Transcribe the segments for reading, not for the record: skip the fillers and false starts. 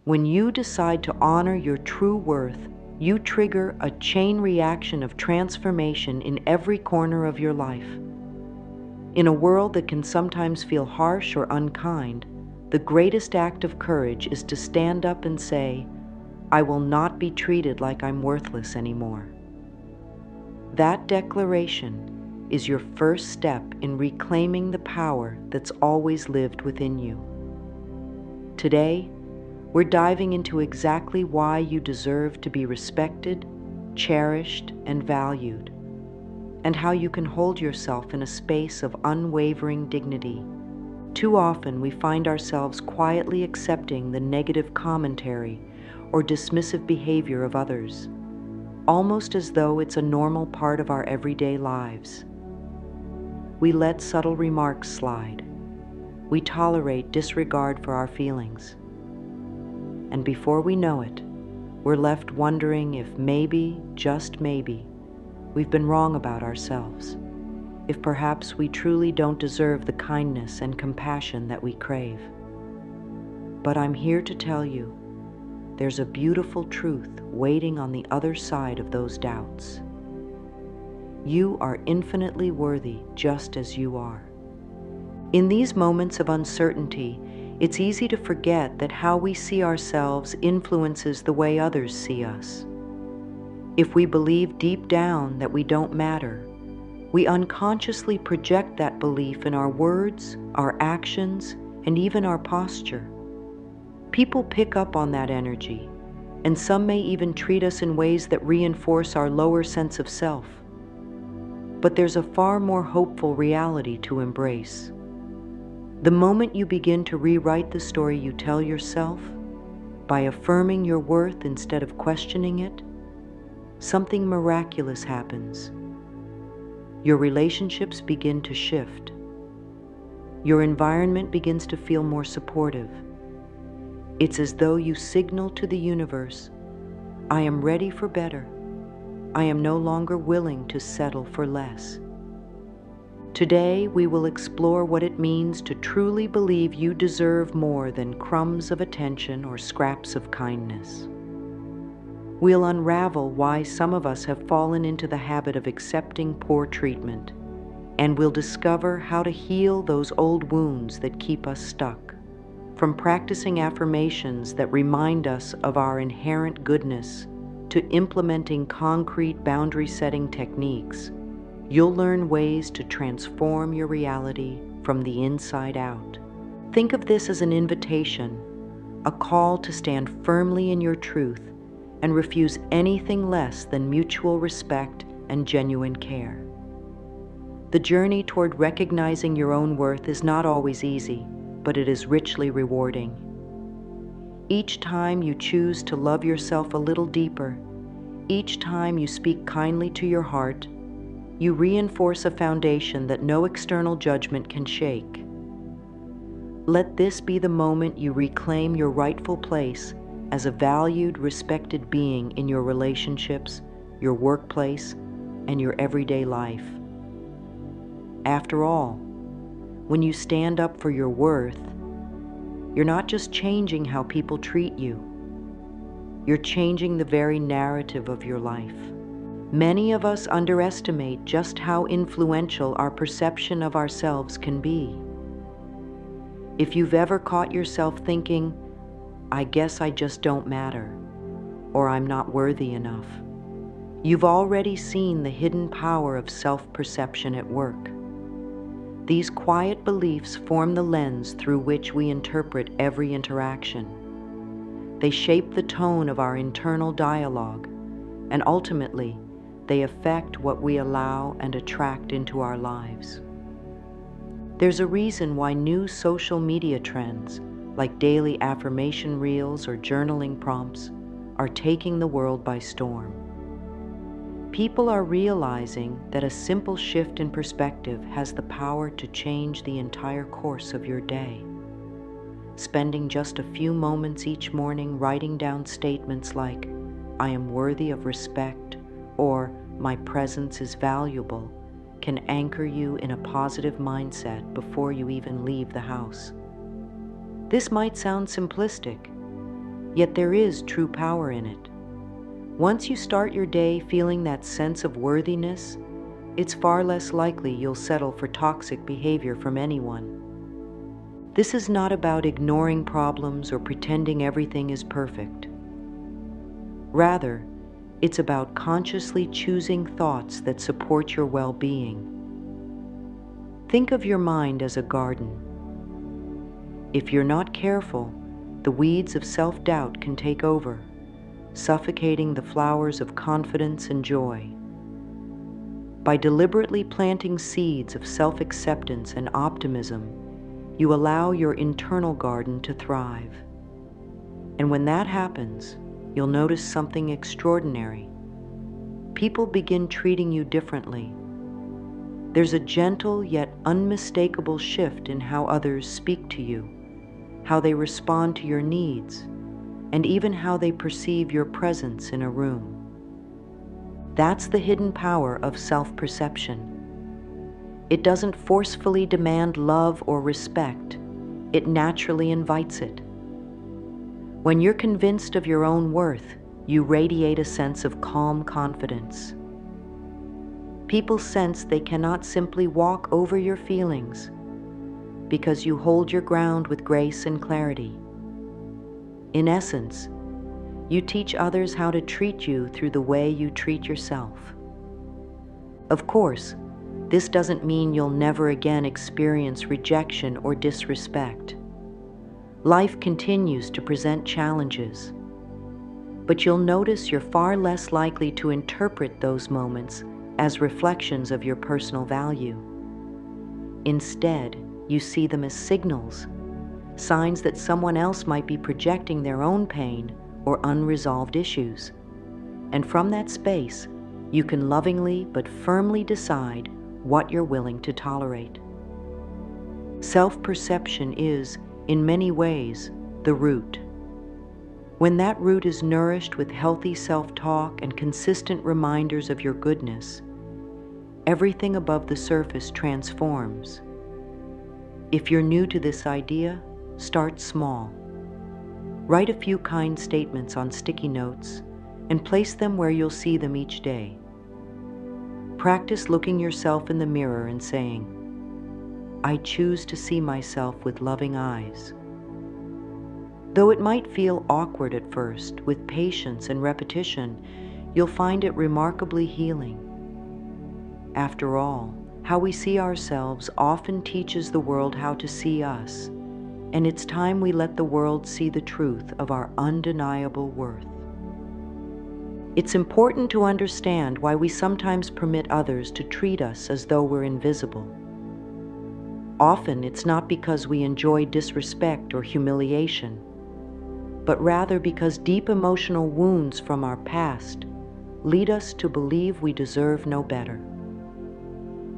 When you decide to honor your true worth, you trigger a chain reaction of transformation in every corner of your life. In a world that can sometimes feel harsh or unkind, the greatest act of courage is to stand up and say, "I will not be treated like I'm worthless anymore." That declaration is your first step in reclaiming the power that's always lived within you. Today, we're diving into exactly why you deserve to be respected, cherished, and valued, and how you can hold yourself in a space of unwavering dignity. Too often, we find ourselves quietly accepting the negative commentary or dismissive behavior of others, almost as though it's a normal part of our everyday lives. We let subtle remarks slide. We tolerate disregard for our feelings. And before we know it, we're left wondering if maybe, just maybe, we've been wrong about ourselves, if perhaps we truly don't deserve the kindness and compassion that we crave. But I'm here to tell you, there's a beautiful truth waiting on the other side of those doubts. You are infinitely worthy just as you are. In these moments of uncertainty, it's easy to forget that how we see ourselves influences the way others see us. If we believe deep down that we don't matter, we unconsciously project that belief in our words, our actions, and even our posture. People pick up on that energy, and some may even treat us in ways that reinforce our lower sense of self. But there's a far more hopeful reality to embrace. The moment you begin to rewrite the story you tell yourself, by affirming your worth instead of questioning it, something miraculous happens. Your relationships begin to shift. Your environment begins to feel more supportive. It's as though you signal to the universe, "I am ready for better. I am no longer willing to settle for less." Today, we will explore what it means to truly believe you deserve more than crumbs of attention or scraps of kindness. We'll unravel why some of us have fallen into the habit of accepting poor treatment, and we'll discover how to heal those old wounds that keep us stuck. From practicing affirmations that remind us of our inherent goodness to implementing concrete boundary-setting techniques, you'll learn ways to transform your reality from the inside out. Think of this as an invitation, a call to stand firmly in your truth and refuse anything less than mutual respect and genuine care. The journey toward recognizing your own worth is not always easy, but it is richly rewarding. Each time you choose to love yourself a little deeper, each time you speak kindly to your heart, you reinforce a foundation that no external judgment can shake. Let this be the moment you reclaim your rightful place as a valued, respected being in your relationships, your workplace, and your everyday life. After all, when you stand up for your worth, you're not just changing how people treat you, you're changing the very narrative of your life. Many of us underestimate just how influential our perception of ourselves can be. If you've ever caught yourself thinking, "I guess I just don't matter," or "I'm not worthy enough," you've already seen the hidden power of self-perception at work. These quiet beliefs form the lens through which we interpret every interaction. They shape the tone of our internal dialogue, and ultimately, they affect what we allow and attract into our lives. There's a reason why new social media trends, like daily affirmation reels or journaling prompts, are taking the world by storm. People are realizing that a simple shift in perspective has the power to change the entire course of your day. Spending just a few moments each morning writing down statements like, "I am worthy of respect," or "My presence is valuable," can anchor you in a positive mindset before you even leave the house. This might sound simplistic, Yet there is true power in it. Once you start your day feeling that sense of worthiness, it's far less likely you'll settle for toxic behavior from anyone. This is not about ignoring problems or pretending everything is perfect. Rather, it's about consciously choosing thoughts that support your well-being. Think of your mind as a garden. If you're not careful, the weeds of self-doubt can take over, suffocating the flowers of confidence and joy. By deliberately planting seeds of self-acceptance and optimism, you allow your internal garden to thrive. And when that happens, you'll notice something extraordinary. People begin treating you differently. There's a gentle yet unmistakable shift in how others speak to you, how they respond to your needs, and even how they perceive your presence in a room. That's the hidden power of self-perception. It doesn't forcefully demand love or respect. It naturally invites it. When you're convinced of your own worth, you radiate a sense of calm confidence. People sense they cannot simply walk over your feelings because you hold your ground with grace and clarity. In essence, you teach others how to treat you through the way you treat yourself. Of course, this doesn't mean you'll never again experience rejection or disrespect. Life continues to present challenges, but you'll notice you're far less likely to interpret those moments as reflections of your personal value. Instead, you see them as signals, signs that someone else might be projecting their own pain or unresolved issues. And from that space, you can lovingly but firmly decide what you're willing to tolerate. Self-perception is, in many ways, the root. When that root is nourished with healthy self-talk and consistent reminders of your goodness, everything above the surface transforms. If you're new to this idea, start small. Write a few kind statements on sticky notes and place them where you'll see them each day. Practice looking yourself in the mirror and saying, "I choose to see myself with loving eyes." Though it might feel awkward at first, with patience and repetition, you'll find it remarkably healing. After all, how we see ourselves often teaches the world how to see us, and it's time we let the world see the truth of our undeniable worth. It's important to understand why we sometimes permit others to treat us as though we're invisible. Often it's not because we enjoy disrespect or humiliation, but rather because deep emotional wounds from our past lead us to believe we deserve no better.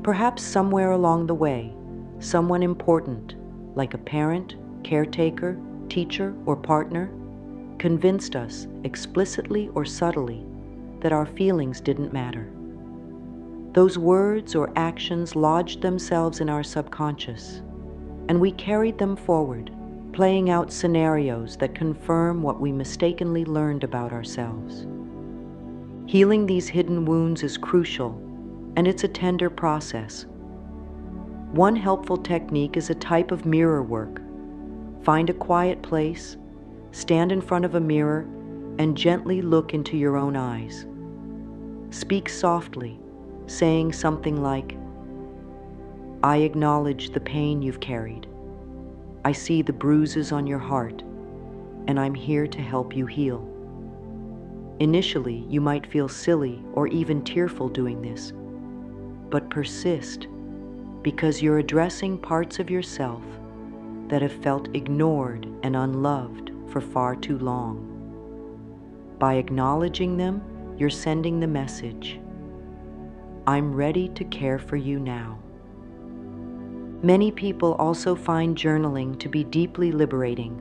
Perhaps somewhere along the way, someone important, like a parent, caretaker, teacher, or partner, convinced us, explicitly or subtly, that our feelings didn't matter. Those words or actions lodged themselves in our subconscious, and we carried them forward, playing out scenarios that confirm what we mistakenly learned about ourselves. Healing these hidden wounds is crucial, and it's a tender process. One helpful technique is a type of mirror work. Find a quiet place, stand in front of a mirror, and gently look into your own eyes. Speak softly, saying something like, "I acknowledge the pain you've carried. I see the bruises on your heart, and I'm here to help you heal." Initially, you might feel silly or even tearful doing this, but persist because you're addressing parts of yourself that have felt ignored and unloved for far too long. By acknowledging them, you're sending the message, "I'm ready to care for you now." Many people also find journaling to be deeply liberating.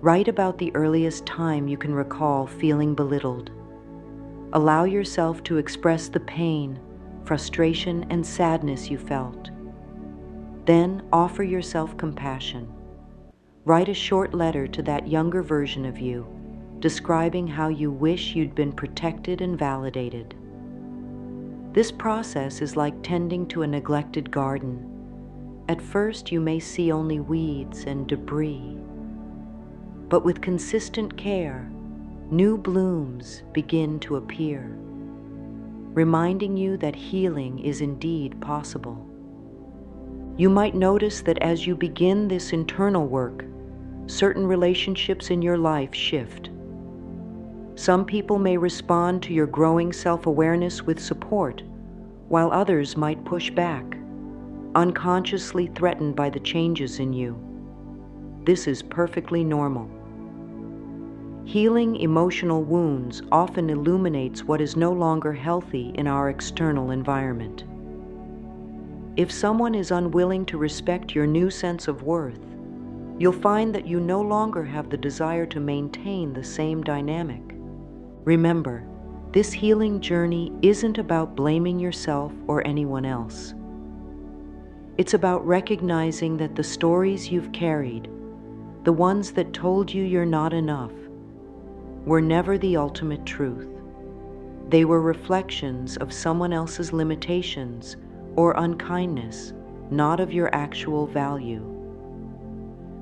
Write about the earliest time you can recall feeling belittled. Allow yourself to express the pain, frustration, and sadness you felt. Then offer yourself compassion. Write a short letter to that younger version of you, describing how you wish you'd been protected and validated. This process is like tending to a neglected garden. At first, you may see only weeds and debris, but with consistent care, new blooms begin to appear, reminding you that healing is indeed possible. You might notice that as you begin this internal work, certain relationships in your life shift. Some people may respond to your growing self-awareness with support, while others might push back, unconsciously threatened by the changes in you. This is perfectly normal. Healing emotional wounds often illuminates what is no longer healthy in our external environment. If someone is unwilling to respect your new sense of worth, you'll find that you no longer have the desire to maintain the same dynamic. Remember, this healing journey isn't about blaming yourself or anyone else. It's about recognizing that the stories you've carried, the ones that told you you're not enough, were never the ultimate truth. They were reflections of someone else's limitations or unkindness, not of your actual value.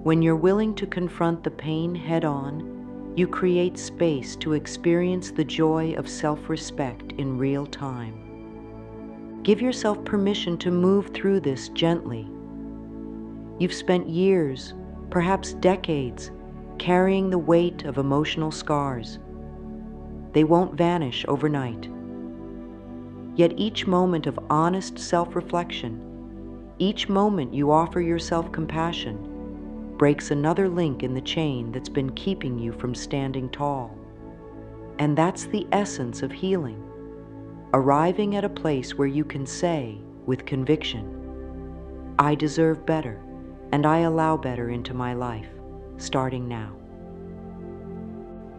When you're willing to confront the pain head-on, you create space to experience the joy of self-respect in real time. Give yourself permission to move through this gently. You've spent years, perhaps decades, carrying the weight of emotional scars. They won't vanish overnight. Yet each moment of honest self-reflection, each moment you offer yourself compassion, breaks another link in the chain that's been keeping you from standing tall. And that's the essence of healing, arriving at a place where you can say, with conviction, I deserve better, and I allow better into my life, starting now.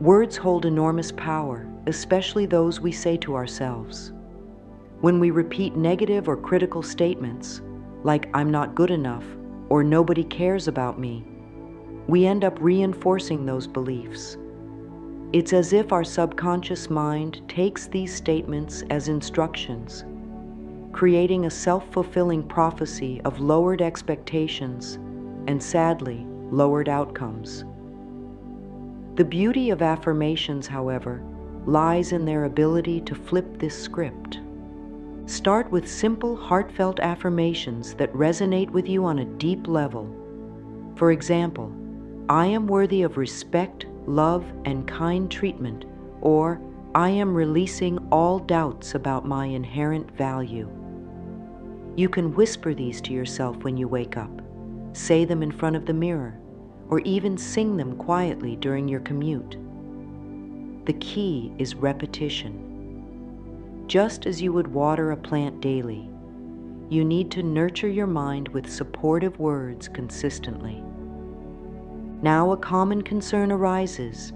Words hold enormous power, especially those we say to ourselves. When we repeat negative or critical statements, like I'm not good enough, or nobody cares about me, we end up reinforcing those beliefs. It's as if our subconscious mind takes these statements as instructions, creating a self-fulfilling prophecy of lowered expectations and, sadly, lowered outcomes. The beauty of affirmations, however, lies in their ability to flip this script. Start with simple, heartfelt affirmations that resonate with you on a deep level. For example, I am worthy of respect, love, and kind treatment, or I am releasing all doubts about my inherent value. You can whisper these to yourself when you wake up, say them in front of the mirror, or even sing them quietly during your commute. The key is repetition. Just as you would water a plant daily, you need to nurture your mind with supportive words consistently. Now a common concern arises.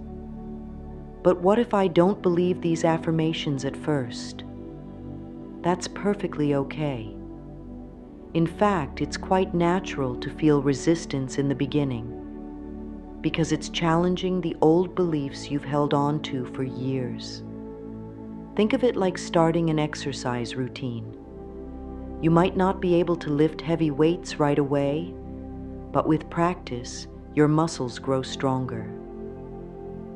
But what if I don't believe these affirmations at first? That's perfectly okay. In fact, it's quite natural to feel resistance in the beginning, because it's challenging the old beliefs you've held on to for years. Think of it like starting an exercise routine. You might not be able to lift heavy weights right away, but with practice, your muscles grow stronger.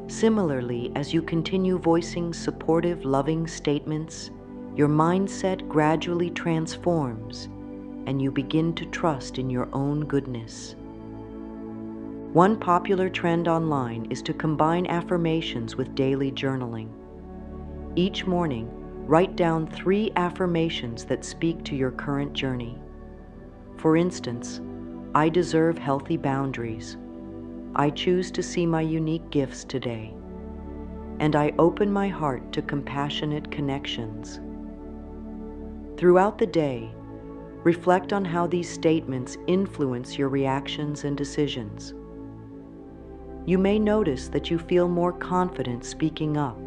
Similarly, as you continue voicing supportive, loving statements, your mindset gradually transforms, and you begin to trust in your own goodness. One popular trend online is to combine affirmations with daily journaling. Each morning, write down 3 affirmations that speak to your current journey. For instance, I deserve healthy boundaries. I choose to see my unique gifts today. And I open my heart to compassionate connections. Throughout the day, reflect on how these statements influence your reactions and decisions. You may notice that you feel more confident speaking up,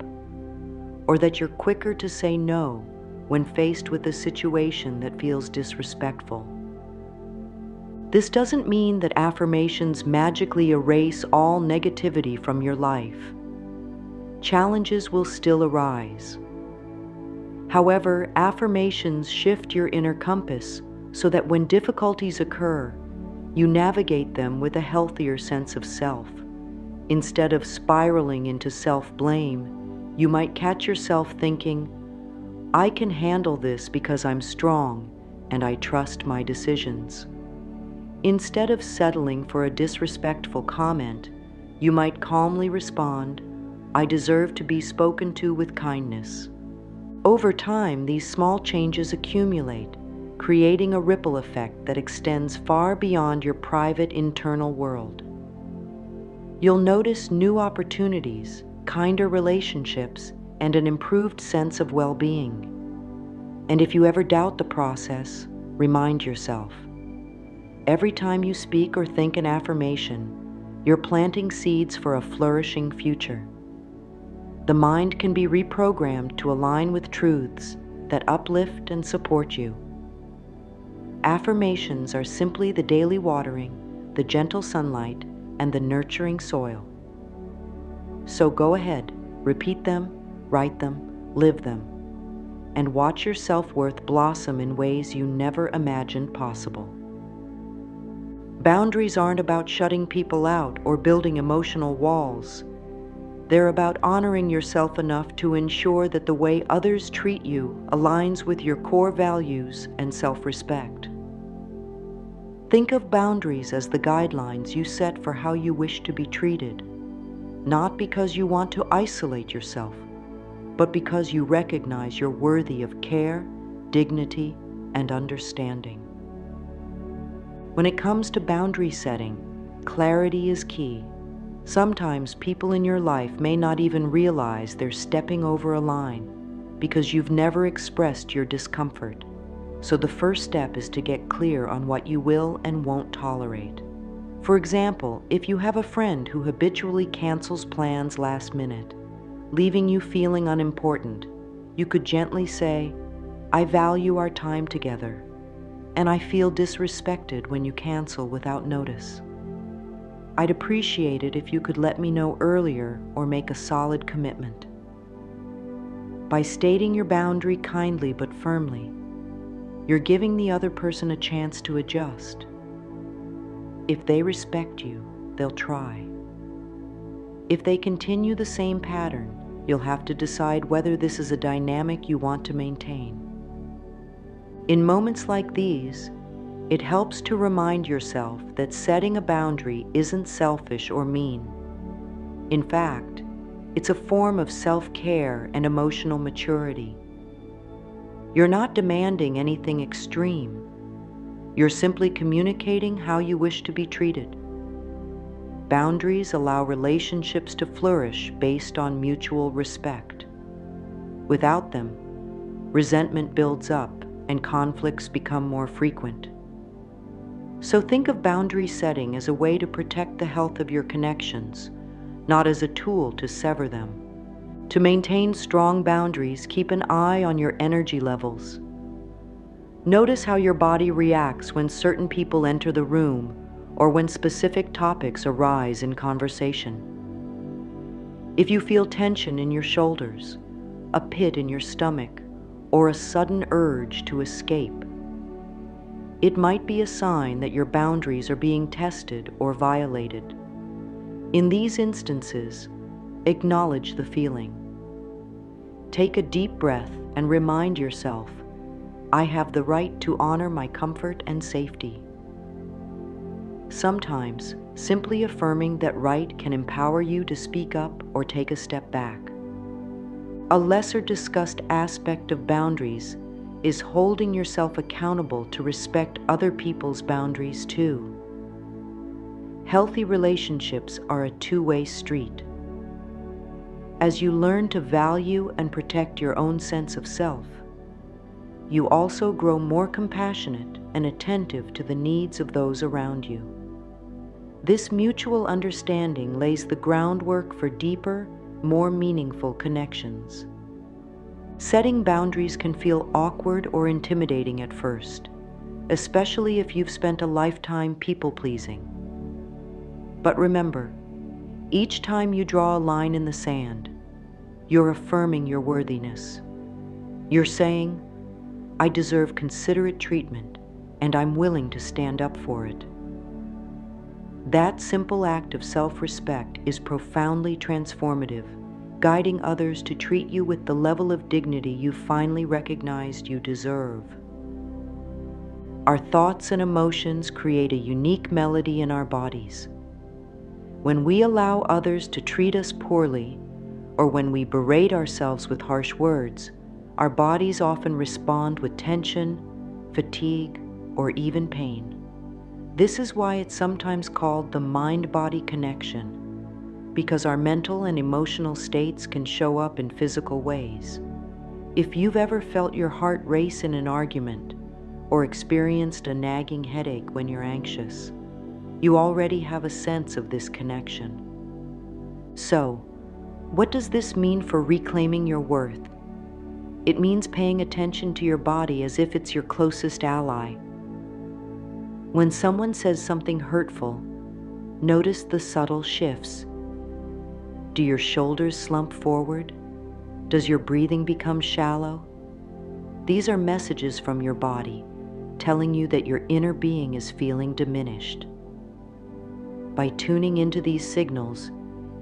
or that you're quicker to say no when faced with a situation that feels disrespectful. This doesn't mean that affirmations magically erase all negativity from your life. Challenges will still arise. However, affirmations shift your inner compass so that when difficulties occur, you navigate them with a healthier sense of self. Instead of spiraling into self-blame, you might catch yourself thinking, "I can handle this because I'm strong and I trust my decisions." Instead of settling for a disrespectful comment, you might calmly respond, "I deserve to be spoken to with kindness." Over time, these small changes accumulate, creating a ripple effect that extends far beyond your private internal world. You'll notice new opportunities, kinder relationships, and an improved sense of well-being. And if you ever doubt the process, remind yourself, every time you speak or think an affirmation, you're planting seeds for a flourishing future. The mind can be reprogrammed to align with truths that uplift and support you. Affirmations are simply the daily watering, the gentle sunlight, and the nurturing soil. So go ahead, repeat them, write them, live them, and watch your self-worth blossom in ways you never imagined possible. Boundaries aren't about shutting people out or building emotional walls. They're about honoring yourself enough to ensure that the way others treat you aligns with your core values and self-respect. Think of boundaries as the guidelines you set for how you wish to be treated, not because you want to isolate yourself, but because you recognize you're worthy of care, dignity, and understanding. When it comes to boundary setting, clarity is key. Sometimes people in your life may not even realize they're stepping over a line because you've never expressed your discomfort. So the first step is to get clear on what you will and won't tolerate. For example, if you have a friend who habitually cancels plans last minute, leaving you feeling unimportant, you could gently say, "I value our time together, and I feel disrespected when you cancel without notice. I'd appreciate it if you could let me know earlier or make a solid commitment." By stating your boundary kindly but firmly, you're giving the other person a chance to adjust. If they respect you, they'll try. If they continue the same pattern, you'll have to decide whether this is a dynamic you want to maintain. In moments like these, it helps to remind yourself that setting a boundary isn't selfish or mean. In fact, it's a form of self-care and emotional maturity. You're not demanding anything extreme. You're simply communicating how you wish to be treated. Boundaries allow relationships to flourish based on mutual respect. Without them, resentment builds up and conflicts become more frequent. So think of boundary setting as a way to protect the health of your connections, not as a tool to sever them. To maintain strong boundaries, keep an eye on your energy levels. Notice how your body reacts when certain people enter the room or when specific topics arise in conversation. If you feel tension in your shoulders, a pit in your stomach, or a sudden urge to escape, it might be a sign that your boundaries are being tested or violated. In these instances, acknowledge the feeling. Take a deep breath and remind yourself, "I have the right to honor my comfort and safety." Sometimes, simply affirming that right can empower you to speak up or take a step back. A lesser discussed aspect of boundaries is holding yourself accountable to respect other people's boundaries too. Healthy relationships are a two-way street. As you learn to value and protect your own sense of self, you also grow more compassionate and attentive to the needs of those around you. This mutual understanding lays the groundwork for deeper, more meaningful connections. Setting boundaries can feel awkward or intimidating at first. especially if you've spent a lifetime people-pleasing. But remember, each time you draw a line in the sand, you're affirming your worthiness. You're saying, "I deserve considerate treatment, and I'm willing to stand up for it." That simple act of self-respect is profoundly transformative, guiding others to treat you with the level of dignity you finally recognized you deserve. Our thoughts and emotions create a unique melody in our bodies. When we allow others to treat us poorly, or when we berate ourselves with harsh words, our bodies often respond with tension, fatigue, or even pain. This is why it's sometimes called the mind-body connection, because our mental and emotional states can show up in physical ways. If you've ever felt your heart race in an argument, or experienced a nagging headache when you're anxious, you already have a sense of this connection. So, what does this mean for reclaiming your worth? It means paying attention to your body as if it's your closest ally. When someone says something hurtful, notice the subtle shifts. Do your shoulders slump forward? Does your breathing become shallow? These are messages from your body, telling you that your inner being is feeling diminished. By tuning into these signals,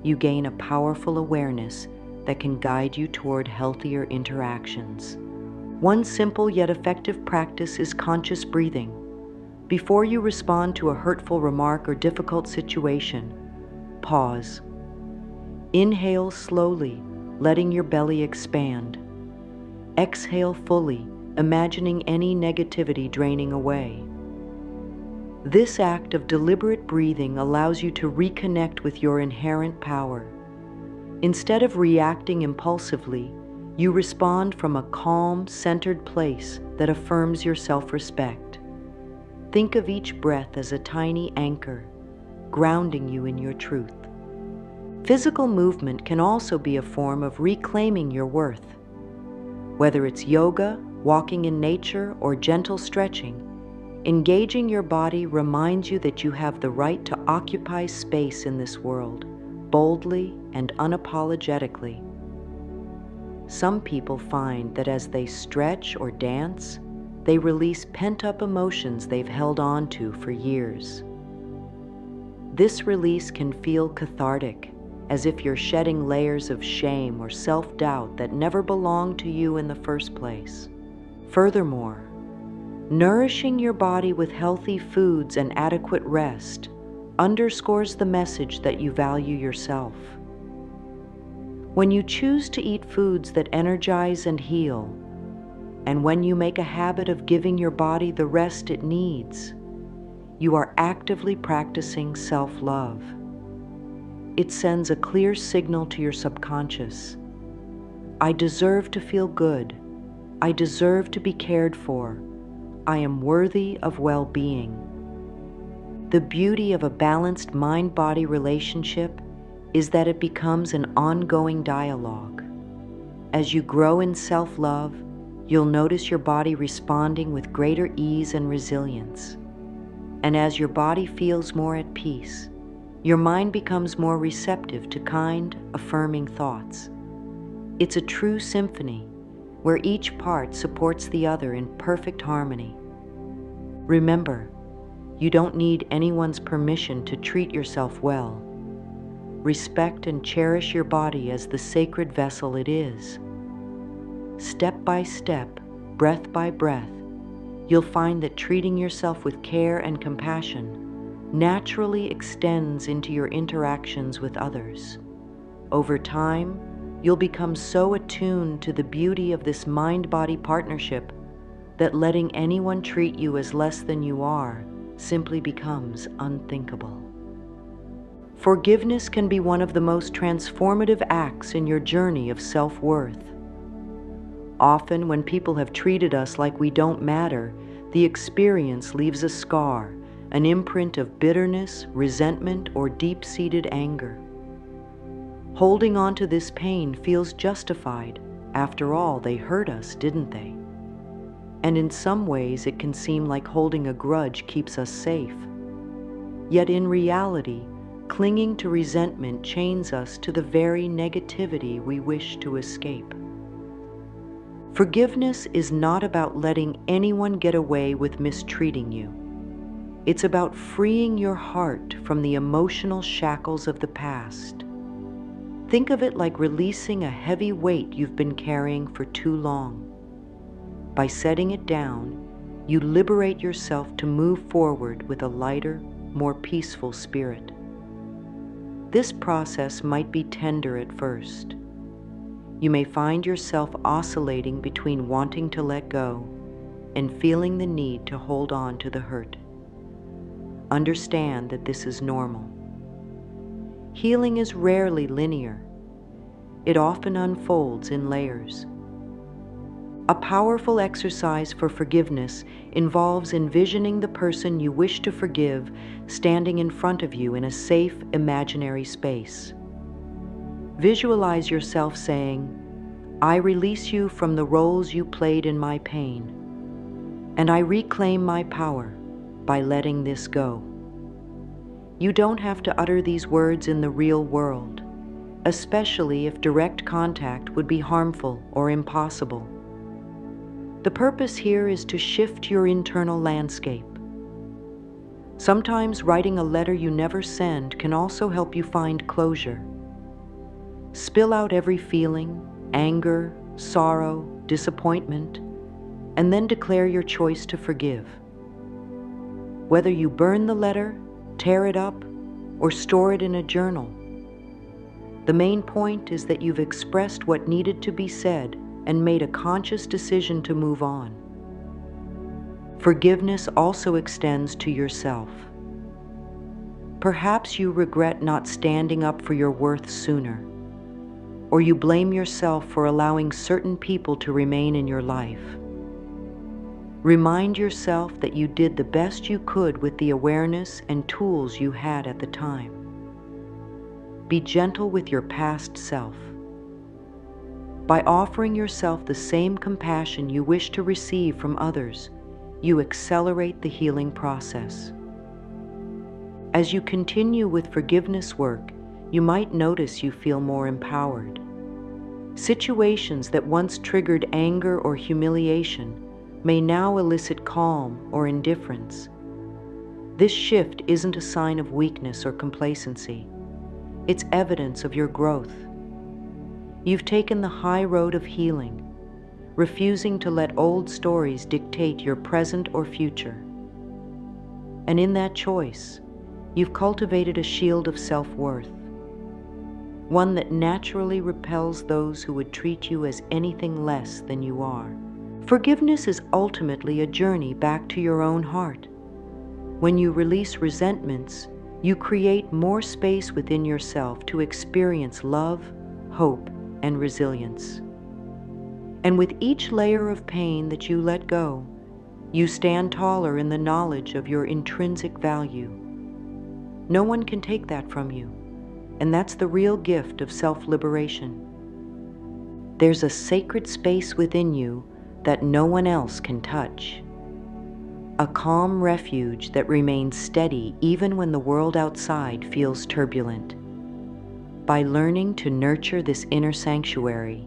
you gain a powerful awareness that can guide you toward healthier interactions. One simple yet effective practice is conscious breathing. Before you respond to a hurtful remark or difficult situation, pause. Inhale slowly, letting your belly expand. Exhale fully, imagining any negativity draining away. This act of deliberate breathing allows you to reconnect with your inherent power. Instead of reacting impulsively, you respond from a calm, centered place that affirms your self-respect. Think of each breath as a tiny anchor, grounding you in your truth. Physical movement can also be a form of reclaiming your worth. Whether it's yoga, walking in nature, or gentle stretching, engaging your body reminds you that you have the right to occupy space in this world, boldly and unapologetically. Some people find that as they stretch or dance, they release pent-up emotions they've held on to for years. This release can feel cathartic, as if you're shedding layers of shame or self-doubt that never belonged to you in the first place. Furthermore, nourishing your body with healthy foods and adequate rest underscores the message that you value yourself. When you choose to eat foods that energize and heal, and when you make a habit of giving your body the rest it needs, you are actively practicing self-love. It sends a clear signal to your subconscious. I deserve to feel good. I deserve to be cared for. I am worthy of well-being. The beauty of a balanced mind-body relationship is that it becomes an ongoing dialogue. As you grow in self-love, you'll notice your body responding with greater ease and resilience. And as your body feels more at peace, your mind becomes more receptive to kind, affirming thoughts. It's a true symphony where each part supports the other in perfect harmony. Remember, you don't need anyone's permission to treat yourself well. Respect and cherish your body as the sacred vessel it is. Step by step, breath by breath, you'll find that treating yourself with care and compassion naturally extends into your interactions with others. Over time, you'll become so attuned to the beauty of this mind-body partnership that letting anyone treat you as less than you are simply becomes unthinkable. Forgiveness can be one of the most transformative acts in your journey of self-worth. Often, when people have treated us like we don't matter, the experience leaves a scar, an imprint of bitterness, resentment, or deep-seated anger. Holding on to this pain feels justified. After all, they hurt us, didn't they? and in some ways it can seem like holding a grudge keeps us safe. Yet in reality, clinging to resentment chains us to the very negativity we wish to escape. Forgiveness is not about letting anyone get away with mistreating you. It's about freeing your heart from the emotional shackles of the past. Think of it like releasing a heavy weight you've been carrying for too long. By setting it down, you liberate yourself to move forward with a lighter, more peaceful spirit. This process might be tender at first. You may find yourself oscillating between wanting to let go and feeling the need to hold on to the hurt. Understand that this is normal. Healing is rarely linear. It often unfolds in layers. A powerful exercise for forgiveness involves envisioning the person you wish to forgive standing in front of you in a safe, imaginary space. Visualize yourself saying, "I release you from the roles you played in my pain, and I reclaim my power by letting this go." You don't have to utter these words in the real world, especially if direct contact would be harmful or impossible. The purpose here is to shift your internal landscape. Sometimes writing a letter you never send can also help you find closure. Spill out every feeling, anger, sorrow, disappointment, and then declare your choice to forgive. Whether you burn the letter, tear it up, or store it in a journal, the main point is that you've expressed what needed to be said and made a conscious decision to move on. Forgiveness also extends to yourself. Perhaps you regret not standing up for your worth sooner, or you blame yourself for allowing certain people to remain in your life. Remind yourself that you did the best you could with the awareness and tools you had at the time. Be gentle with your past self. By offering yourself the same compassion you wish to receive from others, you accelerate the healing process. As you continue with forgiveness work, you might notice you feel more empowered. Situations that once triggered anger or humiliation may now elicit calm or indifference. This shift isn't a sign of weakness or complacency. It's evidence of your growth. You've taken the high road of healing, refusing to let old stories dictate your present or future. And in that choice, you've cultivated a shield of self-worth, one that naturally repels those who would treat you as anything less than you are. Forgiveness is ultimately a journey back to your own heart. When you release resentments, you create more space within yourself to experience love, hope, and resilience. And with each layer of pain that you let go, you stand taller in the knowledge of your intrinsic value. No one can take that from you, and that's the real gift of self-liberation. There's a sacred space within you that no one else can touch. A calm refuge that remains steady even when the world outside feels turbulent. By learning to nurture this inner sanctuary,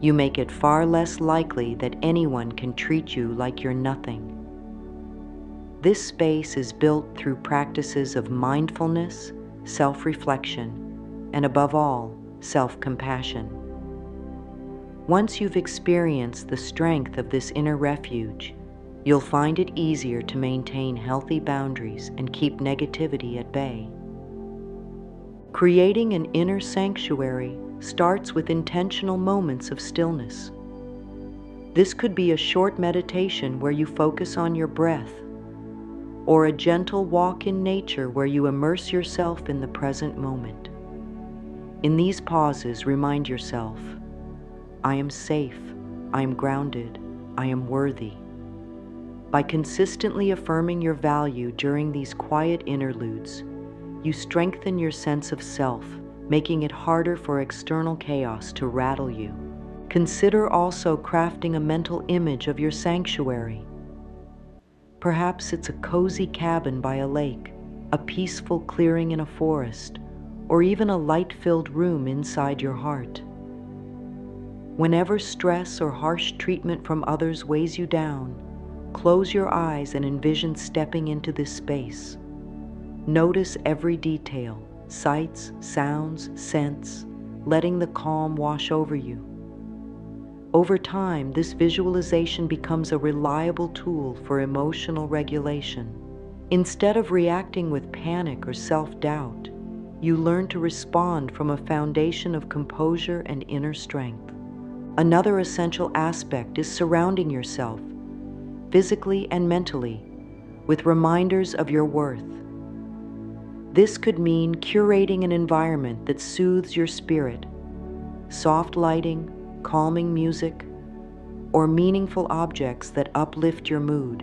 you make it far less likely that anyone can treat you like you're nothing. This space is built through practices of mindfulness, self-reflection, and above all, self-compassion. Once you've experienced the strength of this inner refuge, you'll find it easier to maintain healthy boundaries and keep negativity at bay. Creating an inner sanctuary starts with intentional moments of stillness. This could be a short meditation where you focus on your breath, or a gentle walk in nature where you immerse yourself in the present moment. In these pauses, remind yourself, I am safe, I am grounded, I am worthy. By consistently affirming your value during these quiet interludes, you strengthen your sense of self, making it harder for external chaos to rattle you. Consider also crafting a mental image of your sanctuary. Perhaps it's a cozy cabin by a lake, a peaceful clearing in a forest, or even a light-filled room inside your heart. Whenever stress or harsh treatment from others weighs you down, close your eyes and envision stepping into this space. Notice every detail, sights, sounds, scents, letting the calm wash over you. Over time, this visualization becomes a reliable tool for emotional regulation. Instead of reacting with panic or self-doubt, you learn to respond from a foundation of composure and inner strength. Another essential aspect is surrounding yourself, physically and mentally, with reminders of your worth. This could mean curating an environment that soothes your spirit, soft lighting, calming music, or meaningful objects that uplift your mood.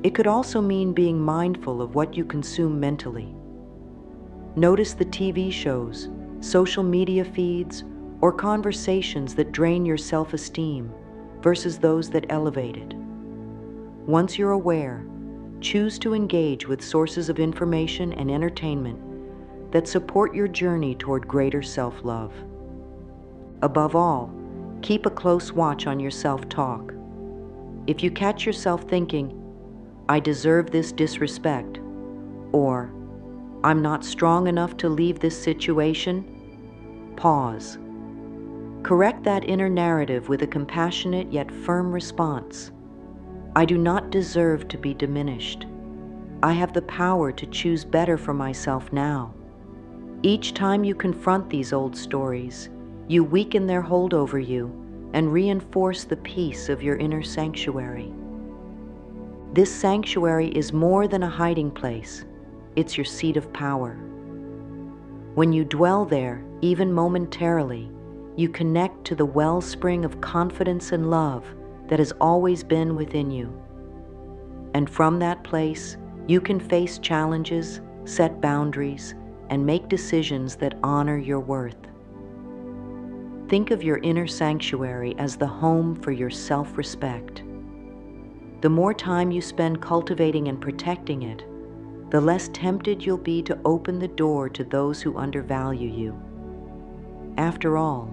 It could also mean being mindful of what you consume mentally. Notice the TV shows, social media feeds, or conversations that drain your self-esteem versus those that elevate it. Once you're aware, choose to engage with sources of information and entertainment that support your journey toward greater self-love. Above all, keep a close watch on your self-talk. If you catch yourself thinking, "I deserve this disrespect," or "I'm not strong enough to leave this situation," pause. Correct that inner narrative with a compassionate yet firm response. "I do not deserve to be diminished. I have the power to choose better for myself now." Each time you confront these old stories, you weaken their hold over you and reinforce the peace of your inner sanctuary. This sanctuary is more than a hiding place. It's your seat of power. When you dwell there, even momentarily, you connect to the wellspring of confidence and love that has always been within you. And from that place, you can face challenges, set boundaries, and make decisions that honor your worth. Think of your inner sanctuary as the home for your self-respect. The more time you spend cultivating and protecting it, the less tempted you'll be to open the door to those who undervalue you. After all,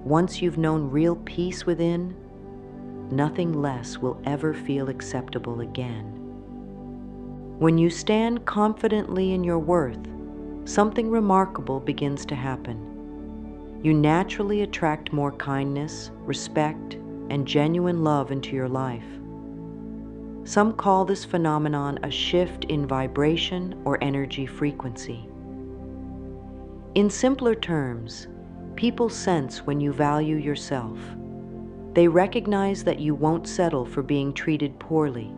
once you've known real peace within, nothing less will ever feel acceptable again. When you stand confidently in your worth, something remarkable begins to happen. You naturally attract more kindness, respect, and genuine love into your life. Some call this phenomenon a shift in vibration or energy frequency. In simpler terms, people sense when you value yourself. They recognize that you won't settle for being treated poorly,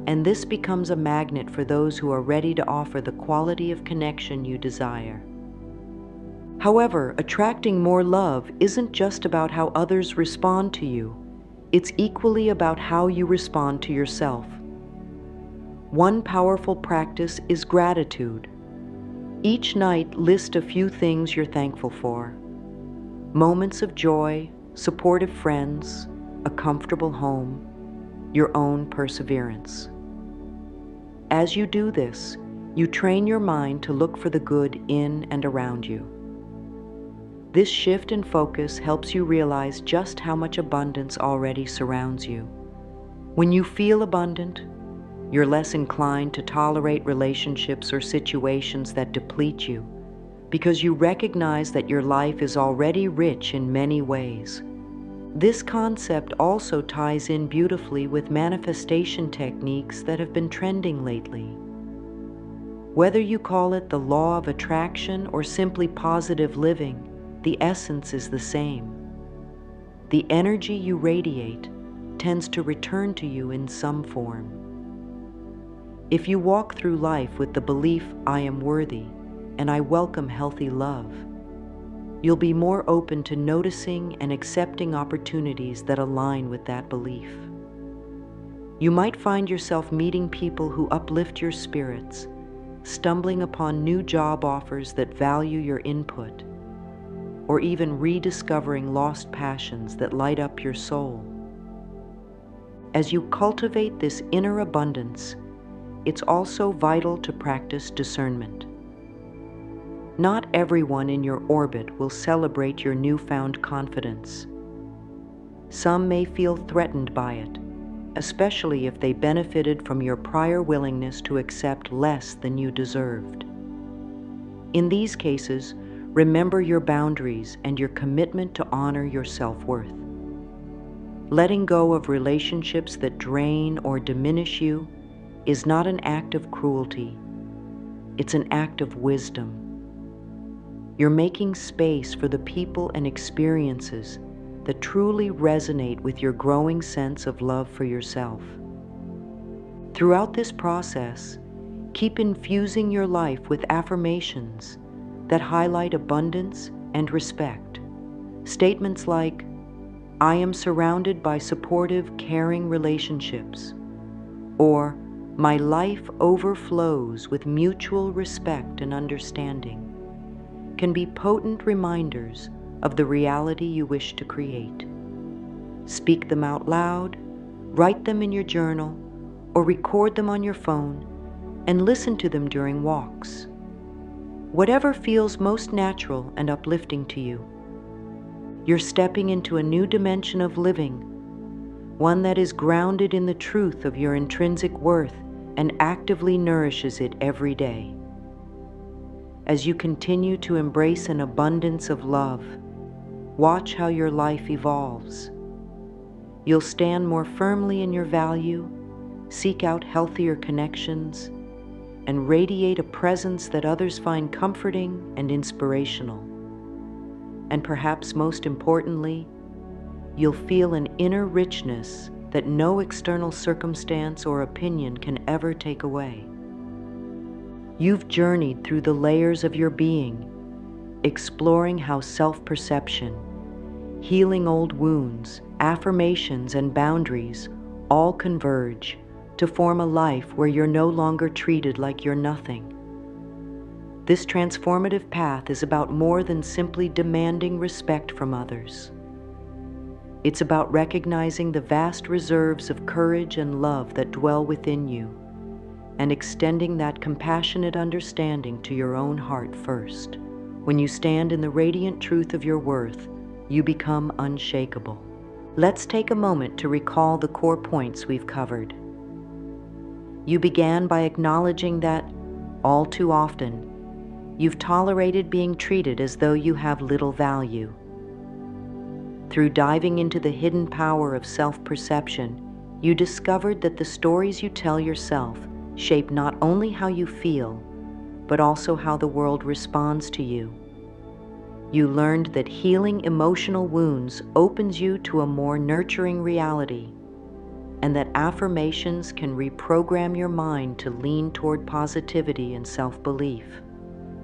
and this becomes a magnet for those who are ready to offer the quality of connection you desire. However, attracting more love isn't just about how others respond to you. It's equally about how you respond to yourself. One powerful practice is gratitude. Each night, list a few things you're thankful for. Moments of joy, supportive friends, a comfortable home, your own perseverance. As you do this, you train your mind to look for the good in and around you. This shift in focus helps you realize just how much abundance already surrounds you. When you feel abundant, you're less inclined to tolerate relationships or situations that deplete you, because you recognize that your life is already rich in many ways. This concept also ties in beautifully with manifestation techniques that have been trending lately. Whether you call it the law of attraction or simply positive living, the essence is the same. The energy you radiate tends to return to you in some form. If you walk through life with the belief, "I am worthy, and I welcome healthy love," you'll be more open to noticing and accepting opportunities that align with that belief. You might find yourself meeting people who uplift your spirits, stumbling upon new job offers that value your input, or even rediscovering lost passions that light up your soul. As you cultivate this inner abundance, it's also vital to practice discernment. Not everyone in your orbit will celebrate your newfound confidence. Some may feel threatened by it, especially if they benefited from your prior willingness to accept less than you deserved. In these cases, remember your boundaries and your commitment to honor your self-worth. Letting go of relationships that drain or diminish you is not an act of cruelty. It's an act of wisdom. You're making space for the people and experiences that truly resonate with your growing sense of love for yourself. Throughout this process, keep infusing your life with affirmations that highlight abundance and respect. Statements like, "I am surrounded by supportive, caring relationships," or "My life overflows with mutual respect and understanding," can be potent reminders of the reality you wish to create. Speak them out loud, write them in your journal, or record them on your phone, and listen to them during walks. Whatever feels most natural and uplifting to you. You're stepping into a new dimension of living, one that is grounded in the truth of your intrinsic worth and actively nourishes it every day. As you continue to embrace an abundance of love, watch how your life evolves. You'll stand more firmly in your value, seek out healthier connections, and radiate a presence that others find comforting and inspirational. And perhaps most importantly, you'll feel an inner richness that no external circumstance or opinion can ever take away. You've journeyed through the layers of your being, exploring how self-perception, healing old wounds, affirmations, and boundaries all converge to form a life where you're no longer treated like you're nothing. This transformative path is about more than simply demanding respect from others. It's about recognizing the vast reserves of courage and love that dwell within you, and extending that compassionate understanding to your own heart first. When you stand in the radiant truth of your worth, you become unshakable. Let's take a moment to recall the core points we've covered. You began by acknowledging that, all too often, you've tolerated being treated as though you have little value. Through diving into the hidden power of self-perception, you discovered that the stories you tell yourself shape not only how you feel, but also how the world responds to you. You learned that healing emotional wounds opens you to a more nurturing reality, and that affirmations can reprogram your mind to lean toward positivity and self-belief.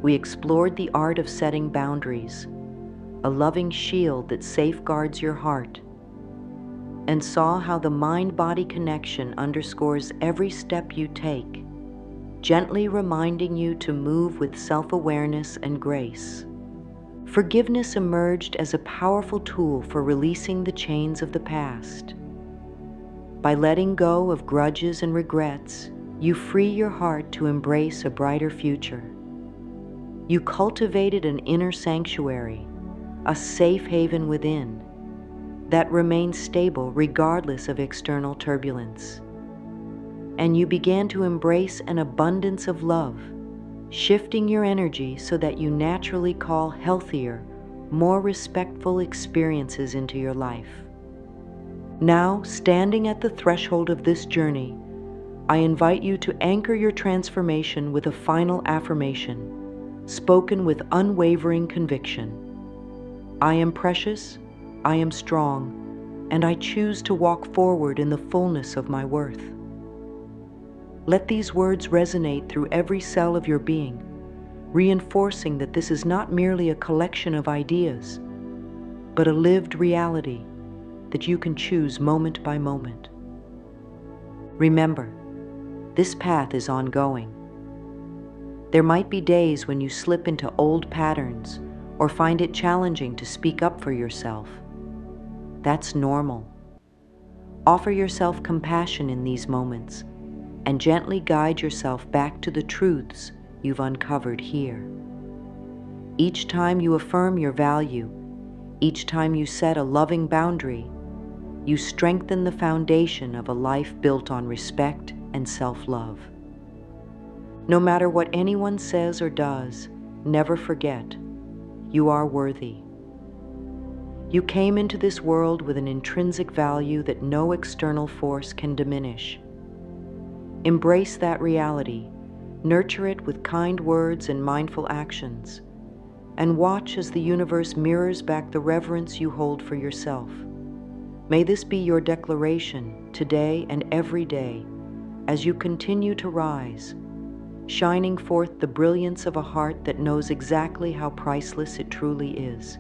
We explored the art of setting boundaries, a loving shield that safeguards your heart, and saw how the mind-body connection underscores every step you take, gently reminding you to move with self-awareness and grace. Forgiveness emerged as a powerful tool for releasing the chains of the past. By letting go of grudges and regrets, you free your heart to embrace a brighter future. You cultivated an inner sanctuary, a safe haven within, that remains stable regardless of external turbulence. And you began to embrace an abundance of love, shifting your energy so that you naturally call healthier, more respectful experiences into your life. Now, standing at the threshold of this journey, I invite you to anchor your transformation with a final affirmation, spoken with unwavering conviction. I am precious, I am strong, and I choose to walk forward in the fullness of my worth. Let these words resonate through every cell of your being, reinforcing that this is not merely a collection of ideas, but a lived reality that you can choose moment by moment. Remember, this path is ongoing. There might be days when you slip into old patterns or find it challenging to speak up for yourself. That's normal. Offer yourself compassion in these moments and gently guide yourself back to the truths you've uncovered here. Each time you affirm your value, each time you set a loving boundary, you strengthen the foundation of a life built on respect and self-love. No matter what anyone says or does, never forget, you are worthy. You came into this world with an intrinsic value that no external force can diminish. Embrace that reality, nurture it with kind words and mindful actions, and watch as the universe mirrors back the reverence you hold for yourself. May this be your declaration today and every day as you continue to rise, shining forth the brilliance of a heart that knows exactly how priceless it truly is.